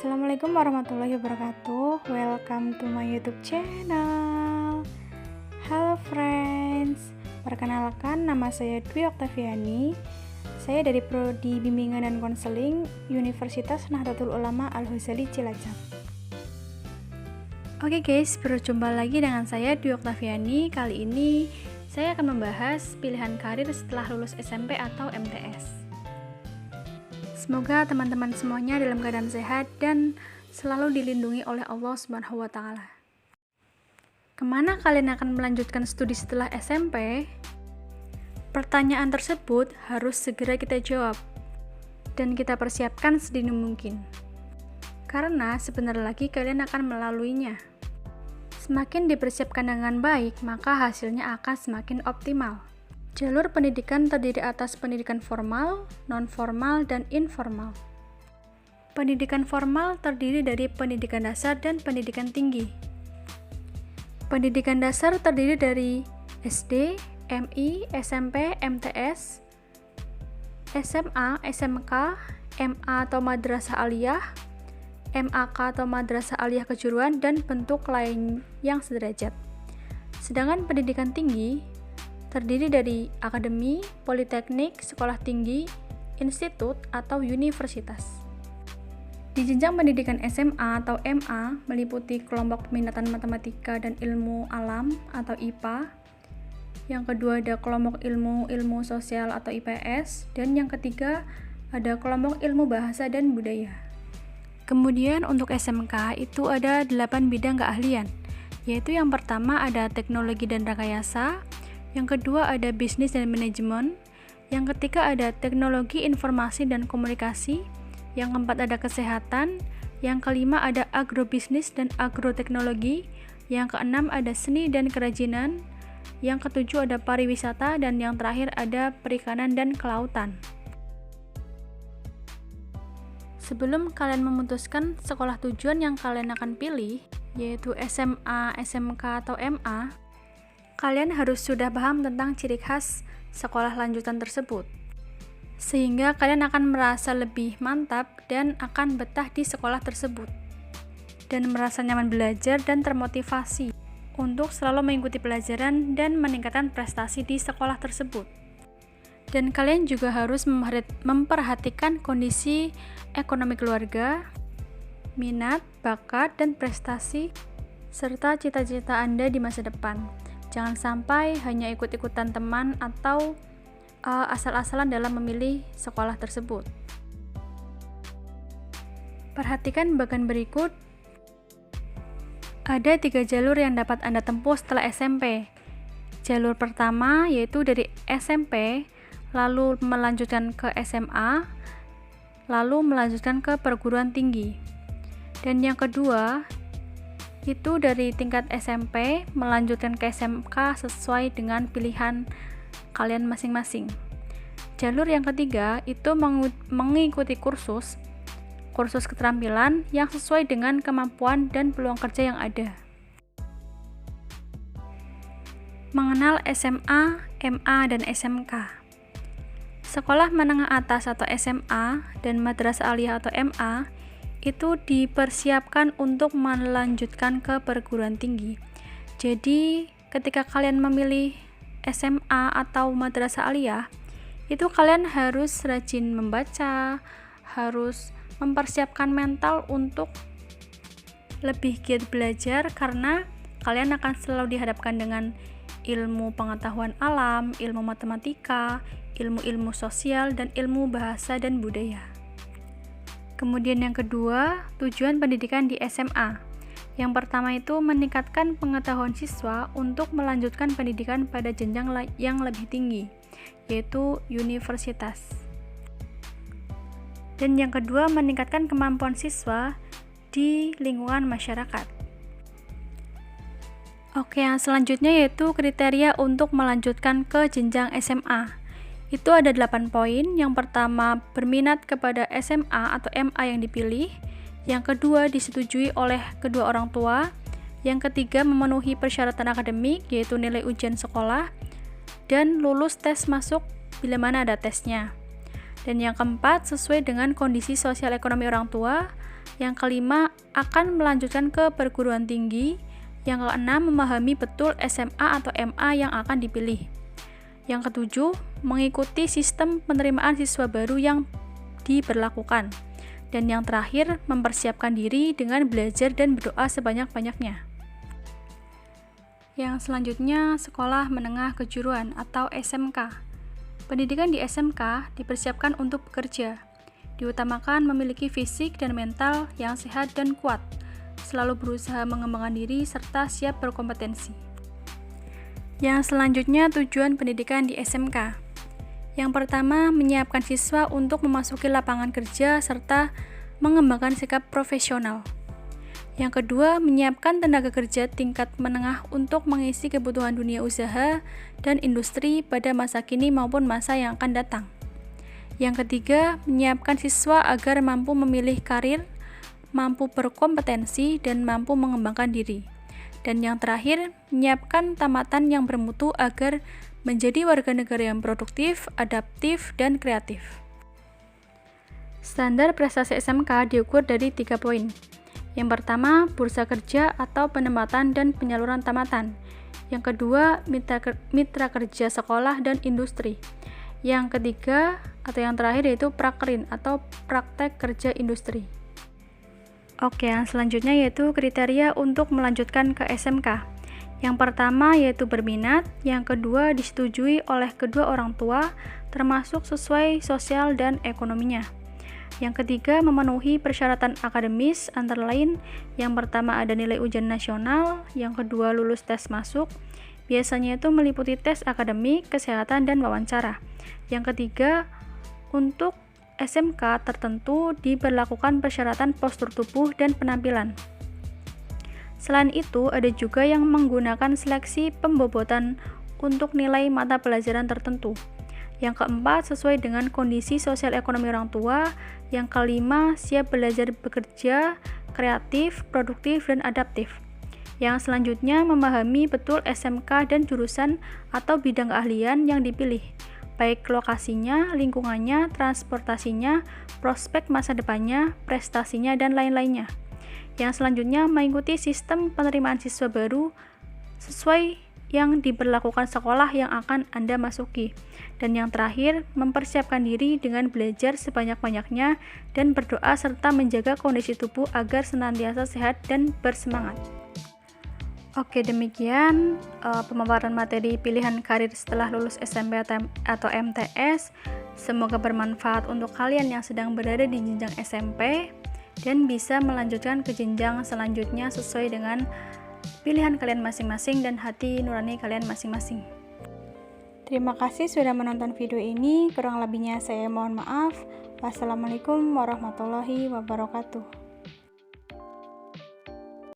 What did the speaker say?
Assalamualaikum warahmatullahi wabarakatuh. Welcome to my YouTube channel. Halo friends, perkenalkan nama saya Dwi Oktaviani. Saya dari Prodi Bimbingan dan Konseling Universitas Nahdlatul Ulama Al-Ghazali Cilacap. Oke guys, berjumpa lagi dengan saya Dwi Oktaviani. Kali ini saya akan membahas pilihan karir setelah lulus SMP atau MTS. Semoga teman-teman semuanya dalam keadaan sehat dan selalu dilindungi oleh Allah Subhanahu wa Ta'ala. Kemana kalian akan melanjutkan studi setelah SMP? Pertanyaan tersebut harus segera kita jawab dan kita persiapkan sedini mungkin. Karena sebentar lagi kalian akan melaluinya. Semakin dipersiapkan dengan baik, maka hasilnya akan semakin optimal. Jalur pendidikan terdiri atas pendidikan formal, non-formal, dan informal. Pendidikan formal terdiri dari pendidikan dasar dan pendidikan tinggi. Pendidikan dasar terdiri dari SD, MI, SMP, MTS, SMA, SMK, MA atau Madrasah Aliyah, MAK atau Madrasah Aliyah Kejuruan, dan bentuk lain yang sederajat. Sedangkan pendidikan tinggi terdiri dari akademi, politeknik, sekolah tinggi, institut, atau universitas. Di jenjang pendidikan SMA atau MA meliputi kelompok peminatan matematika dan ilmu alam atau IPA. Yang kedua ada kelompok ilmu sosial atau IPS, dan yang ketiga ada kelompok ilmu bahasa dan budaya. Kemudian untuk SMK itu ada 8 bidang keahlian, yaitu yang pertama ada teknologi dan rekayasa, yang kedua ada bisnis dan manajemen, yang ketiga ada teknologi informasi dan komunikasi, yang keempat ada kesehatan, yang kelima ada agrobisnis dan agroteknologi, yang keenam ada seni dan kerajinan, yang ketujuh ada pariwisata, dan yang terakhir ada perikanan dan kelautan. Sebelum kalian memutuskan sekolah tujuan yang kalian akan pilih, yaitu SMA, SMK, atau MA, kalian harus sudah paham tentang ciri khas sekolah lanjutan tersebut, sehingga kalian akan merasa lebih mantap dan akan betah di sekolah tersebut, dan merasa nyaman belajar dan termotivasi untuk selalu mengikuti pelajaran dan meningkatkan prestasi di sekolah tersebut. Dan kalian juga harus memperhatikan kondisi ekonomi keluarga, minat, bakat, dan prestasi, serta cita-cita Anda di masa depan. Jangan sampai hanya ikut-ikutan teman atau asal-asalan dalam memilih sekolah tersebut. Perhatikan bagian berikut. Ada 3 jalur yang dapat Anda tempuh setelah SMP. Jalur pertama yaitu dari SMP, lalu melanjutkan ke SMA, lalu melanjutkan ke perguruan tinggi. Dan yang kedua itu dari tingkat SMP melanjutkan ke SMK sesuai dengan pilihan kalian masing-masing. Jalur yang ketiga itu mengikuti kursus keterampilan yang sesuai dengan kemampuan dan peluang kerja yang ada. Mengenal SMA, MA, dan SMK. Sekolah menengah atas atau SMA dan Madrasah Aliyah atau MA itu dipersiapkan untuk melanjutkan ke perguruan tinggi. Jadi, ketika kalian memilih SMA atau Madrasah Aliyah, itu kalian harus rajin membaca, harus mempersiapkan mental untuk lebih giat belajar karena kalian akan selalu dihadapkan dengan ilmu pengetahuan alam, ilmu matematika, ilmu sosial, dan ilmu bahasa dan budaya. Kemudian yang kedua, tujuan pendidikan di SMA. Yang pertama itu meningkatkan pengetahuan siswa untuk melanjutkan pendidikan pada jenjang yang lebih tinggi, yaitu universitas. Dan yang kedua, meningkatkan kemampuan siswa di lingkungan masyarakat. Oke, yang selanjutnya yaitu kriteria untuk melanjutkan ke jenjang SMA. Itu ada 8 poin. Yang pertama, berminat kepada SMA atau MA yang dipilih. Yang kedua, disetujui oleh kedua orang tua. Yang ketiga, memenuhi persyaratan akademik, yaitu nilai ujian sekolah, dan lulus tes masuk bila mana ada tesnya. Dan yang keempat, sesuai dengan kondisi sosial ekonomi orang tua. Yang kelima, akan melanjutkan ke perguruan tinggi. Yang keenam, memahami betul SMA atau MA yang akan dipilih. Yang ketujuh, mengikuti sistem penerimaan siswa baru yang diberlakukan. Dan yang terakhir, mempersiapkan diri dengan belajar dan berdoa sebanyak-banyaknya. Yang selanjutnya, sekolah menengah kejuruan atau SMK. Pendidikan di SMK dipersiapkan untuk bekerja. Diutamakan memiliki fisik dan mental yang sehat dan kuat, selalu berusaha mengembangkan diri serta siap berkompetensi. Yang selanjutnya, tujuan pendidikan di SMK. Yang pertama, menyiapkan siswa untuk memasuki lapangan kerja serta mengembangkan sikap profesional. Yang kedua, menyiapkan tenaga kerja tingkat menengah untuk mengisi kebutuhan dunia usaha dan industri pada masa kini maupun masa yang akan datang. Yang ketiga, menyiapkan siswa agar mampu memilih karir, mampu berkompetensi, dan mampu mengembangkan diri. Dan yang terakhir, menyiapkan tamatan yang bermutu agar menjadi warga negara yang produktif, adaptif, dan kreatif. Standar prestasi SMK diukur dari 3 poin. Yang pertama, bursa kerja atau penempatan dan penyaluran tamatan. Yang kedua, mitra kerja sekolah dan industri. Yang ketiga atau yang terakhir yaitu prakrin atau praktek kerja industri. Oke, yang selanjutnya yaitu kriteria untuk melanjutkan ke SMK. Yang pertama yaitu berminat, yang kedua disetujui oleh kedua orang tua, termasuk sesuai sosial dan ekonominya. Yang ketiga, memenuhi persyaratan akademis, antara lain yang pertama ada nilai ujian nasional, yang kedua lulus tes masuk, biasanya itu meliputi tes akademik, kesehatan, dan wawancara. Yang ketiga, untuk SMK tertentu diberlakukan persyaratan postur tubuh dan penampilan. Selain itu, ada juga yang menggunakan seleksi pembobotan untuk nilai mata pelajaran tertentu. Yang keempat, sesuai dengan kondisi sosial ekonomi orang tua. Yang kelima, siap belajar bekerja, kreatif, produktif, dan adaptif. Yang selanjutnya, memahami betul SMK dan jurusan atau bidang keahlian yang dipilih, baik lokasinya, lingkungannya, transportasinya, prospek masa depannya, prestasinya, dan lain-lainnya. Yang selanjutnya, mengikuti sistem penerimaan siswa baru sesuai yang diberlakukan sekolah yang akan Anda masuki. Dan yang terakhir, mempersiapkan diri dengan belajar sebanyak-banyaknya dan berdoa serta menjaga kondisi tubuh agar senantiasa sehat dan bersemangat. Oke, demikian pemaparan materi pilihan karir setelah lulus SMP atau MTS. Semoga bermanfaat untuk kalian yang sedang berada di jenjang SMP dan bisa melanjutkan ke jenjang selanjutnya sesuai dengan pilihan kalian masing-masing dan hati nurani kalian masing-masing. Terima kasih sudah menonton video ini. Kurang lebihnya saya mohon maaf. Wassalamualaikum warahmatullahi wabarakatuh.